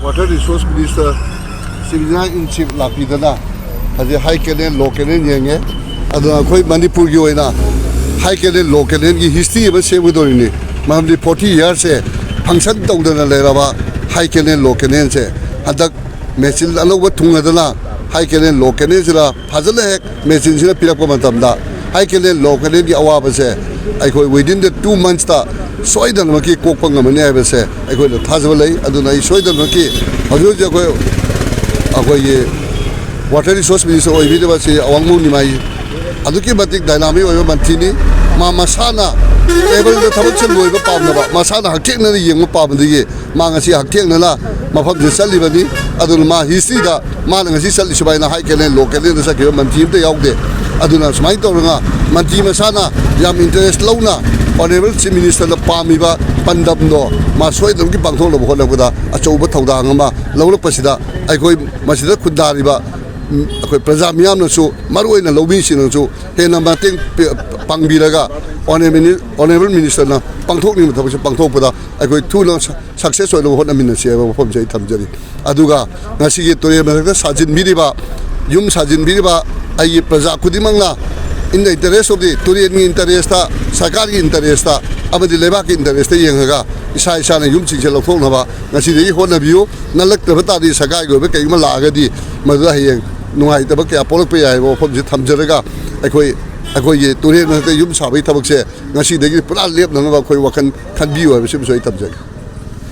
Water Resource Minister Singi in Chief Lapidana as a high canal, low canal, yang quite Manipur Yoina, high canal, low canal, history of a same with only. Mamdi 40 years, function down the Leraba, high canal, low canal, and the message ANOUBA Thunglagani, high canal, low canal, Hazalek, message in a Piracomatamda, high canal, low canal, Awabase. I go within the 2 months that SOIDANA Maki Kopanga say, I go to Tazawale, Aduna SOIDANA Maki, Agoye, Water Resource Minister, or Vidava say, Awanguni Mai, Aduki Batik Dynamic or Mantini, Mamasana, ever the Tabakan Boy Pabna, Masana Hakena, the young Pab the year, Mangasi Hakena, Mafab the Salivani, Aduna, Hisida, Manangasi Salishabana, Haikan and local in the Sakyo, Mantim, the out there. Aduna Smaitona, Mantimasana, Yam interest Lona, Honorable Minister of Pamiba, Pandabno, Masoidam Pangton of Honda, a Choba Taudangama, Lola Pasida, I go Masida Kudariba, Prezamiano, so Maru and Loumee Singi Ningba, Hena Mating Pangbiraga, Honorable Minister, Pangtoni, Pangtopada, I go 2 long successful of Honda Ministry from J. Tamjari. Aduga, Nasi Toyama, Sajin Midiba, Yum Sajin Midiba. I Praza Kudimangla in the interest of the Turian interest, Sakari interest, Amadi Lebak interest, Yanga, Isai and Yumchi Telefonava, Nasi Hona view, Nalak the Batadi Sakai, Malagadi, Madahi, Noai Tabaka, Polopia, or from the Tamjaraga, Akoy, Turian, the Yum Sabi Tabak, Nasi, they put out lip, none of our can view a subject.